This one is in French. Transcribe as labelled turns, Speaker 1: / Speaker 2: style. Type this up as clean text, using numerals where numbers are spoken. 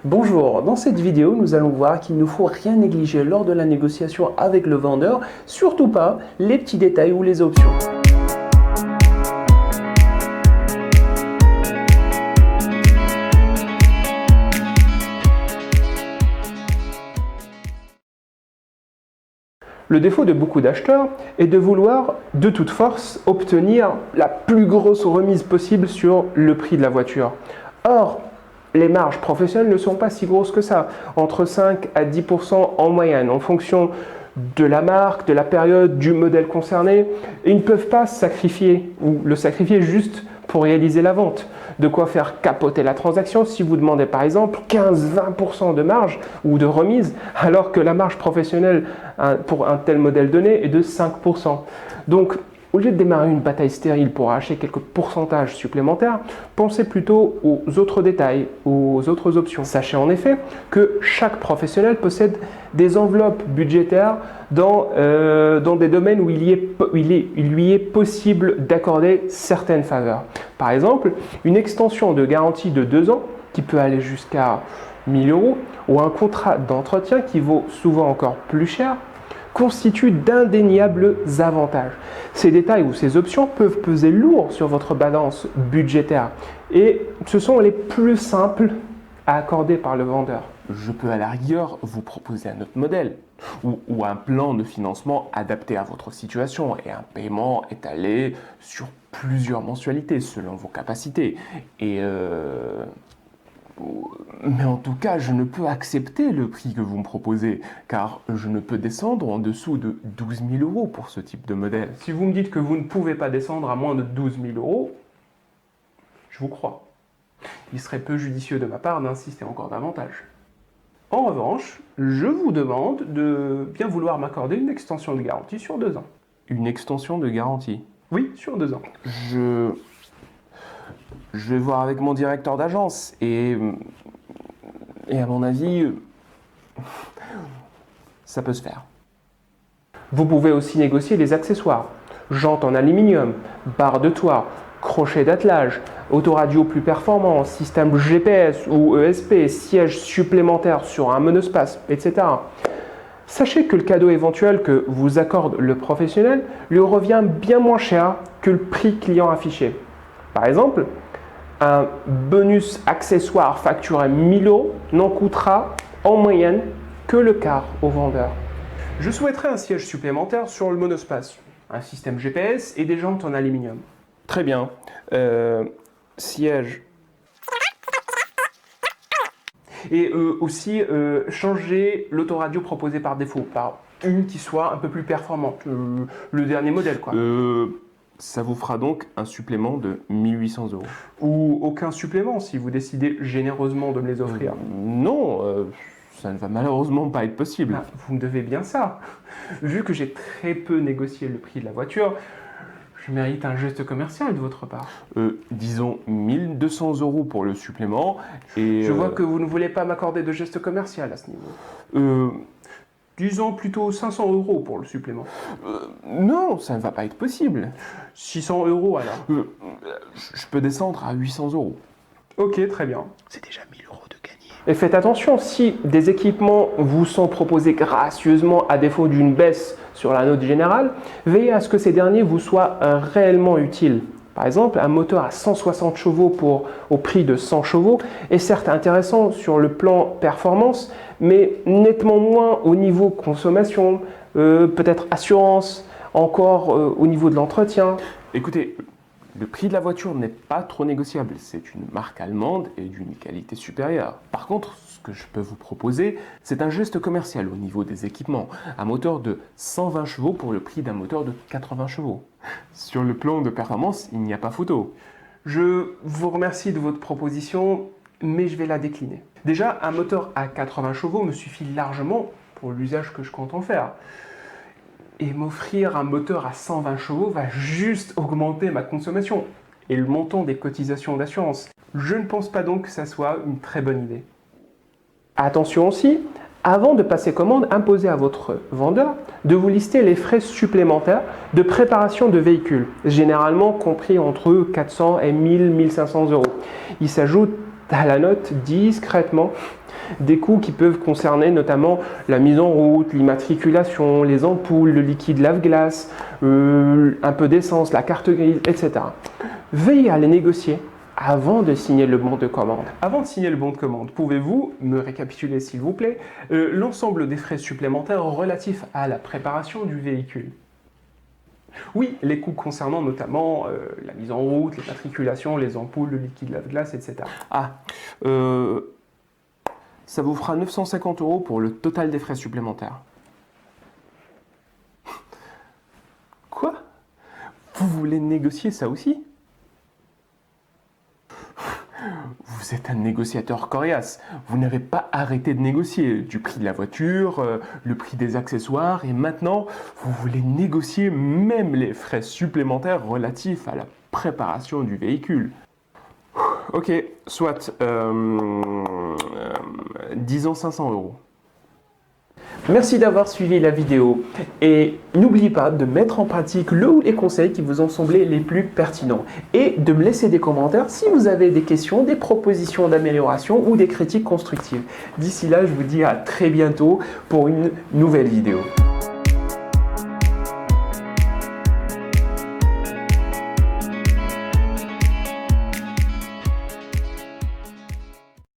Speaker 1: Bonjour, dans cette vidéo, nous allons voir qu'il ne faut rien négliger lors de la négociation avec le vendeur, surtout pas les petits détails ou les options. Le défaut de beaucoup d'acheteurs est de vouloir, de toute force, obtenir la plus grosse remise possible sur le prix de la voiture. Or, les marges professionnelles ne sont pas si grosses que ça, entre 5 à 10% en moyenne, en fonction de la marque, de la période, du modèle concerné. Et ils ne peuvent pas sacrifier, ou le sacrifier juste pour réaliser la vente. De quoi faire capoter la transaction si vous demandez par exemple 15-20% de marge ou de remise, alors que la marge professionnelle pour un tel modèle donné est de 5%. Donc, au lieu de démarrer une bataille stérile pour acheter quelques pourcentages supplémentaires, pensez plutôt aux autres détails, aux autres options. Sachez en effet que chaque professionnel possède des enveloppes budgétaires dans des domaines où il lui est possible d'accorder certaines faveurs. Par exemple, une extension de garantie de 2 ans qui peut aller jusqu'à 1 000 € ou un contrat d'entretien qui vaut souvent encore plus cher constituent d'indéniables avantages. Ces détails ou ces options peuvent peser lourd sur votre balance budgétaire et ce sont les plus simples à accorder par le vendeur.
Speaker 2: Je peux à la rigueur vous proposer un autre modèle ou un plan de financement adapté à votre situation et un paiement étalé sur plusieurs mensualités selon vos capacités. Mais en tout cas, je ne peux accepter le prix que vous me proposez, car je ne peux descendre en dessous de 12 000 € pour ce type de modèle.
Speaker 1: Si vous me dites que vous ne pouvez pas descendre à moins de 12 000 €, je vous crois. Il serait peu judicieux de ma part d'insister encore davantage. En revanche, je vous demande de bien vouloir m'accorder une extension de garantie sur 2 ans.
Speaker 2: Une extension de garantie?
Speaker 1: Oui, sur 2 ans.
Speaker 2: Je vais voir avec mon directeur d'agence et à mon avis, ça peut se faire.
Speaker 1: Vous pouvez aussi négocier les accessoires, jantes en aluminium, barres de toit, crochets d'attelage, autoradio plus performant, système GPS ou ESP, sièges supplémentaires sur un monospace, etc. Sachez que le cadeau éventuel que vous accorde le professionnel lui revient bien moins cher que le prix client affiché. Par exemple, un bonus accessoire facturé 1 000 € n'en coûtera en moyenne que le quart au vendeur. Je souhaiterais un siège supplémentaire sur le monospace, un système GPS et des jantes en aluminium.
Speaker 2: Très bien. Siège.
Speaker 1: Et aussi changer l'autoradio proposée par défaut par une qui soit un peu plus performante, le dernier modèle quoi.
Speaker 2: Ça vous fera donc un supplément de 1 800 €.
Speaker 1: Ou aucun supplément si vous décidez généreusement de me les offrir.
Speaker 2: Non, ça ne va malheureusement pas être possible.
Speaker 1: Ah, vous me devez bien ça. Vu que j'ai très peu négocié le prix de la voiture, je mérite un geste commercial de votre part.
Speaker 2: Disons 1 200 € pour le supplément. Et
Speaker 1: je vois que vous ne voulez pas m'accorder de geste commercial à ce niveau. Disons plutôt 500 € pour le supplément.
Speaker 2: Non, ça ne va pas être possible.
Speaker 1: 600 € alors.
Speaker 2: Je peux descendre à 800 €.
Speaker 1: Ok, très bien.
Speaker 2: C'est déjà 1 000 € de gagné.
Speaker 1: Et faites attention, si des équipements vous sont proposés gracieusement à défaut d'une baisse sur la note générale, veillez à ce que ces derniers vous soient réellement utiles. Par exemple, un moteur à 160 chevaux au prix de 100 chevaux est certes intéressant sur le plan performance, mais nettement moins au niveau consommation, peut-être assurance, encore au niveau de l'entretien.
Speaker 2: Écoutez, le prix de la voiture n'est pas trop négociable. C'est une marque allemande et d'une qualité supérieure. Par contre, ce que je peux vous proposer, c'est un geste commercial au niveau des équipements. Un moteur de 120 chevaux pour le prix d'un moteur de 80 chevaux. Sur le plan de performance, il n'y a pas photo.
Speaker 1: Je vous remercie de votre proposition, mais je vais la décliner. Déjà, un moteur à 80 chevaux me suffit largement pour l'usage que je compte en faire. Et m'offrir un moteur à 120 chevaux va juste augmenter ma consommation et le montant des cotisations d'assurance. Je ne pense pas donc que ça soit une très bonne idée. Attention aussi, avant de passer commande, imposez à votre vendeur de vous lister les frais supplémentaires de préparation de véhicule, généralement compris entre 400 et 1000-1500 €. Ils s'ajoutent à la note discrètement des coûts qui peuvent concerner notamment la mise en route, l'immatriculation, les ampoules, le liquide lave-glace, un peu d'essence, la carte grise, etc. Veillez à les négocier avant de signer le bon de commande. Avant de signer le bon de commande, pouvez-vous me récapituler s'il vous plaît l'ensemble des frais supplémentaires relatifs à la préparation du véhicule? Oui, les coûts concernant notamment la mise en route, les matriculations, les ampoules, le liquide lave-glace, etc.
Speaker 2: Ça vous fera 950 € pour le total des frais supplémentaires. Quoi? Vous voulez négocier ça aussi? Vous êtes un négociateur coriace. Vous n'avez pas arrêté de négocier du prix de la voiture, le prix des accessoires, et maintenant, vous voulez négocier même les frais supplémentaires relatifs à la préparation du véhicule. Ok, soit, disons 500 €.
Speaker 1: Merci d'avoir suivi la vidéo et n'oubliez pas de mettre en pratique le ou les conseils qui vous ont semblé les plus pertinents et de me laisser des commentaires si vous avez des questions, des propositions d'amélioration ou des critiques constructives. D'ici là, je vous dis à très bientôt pour une nouvelle vidéo.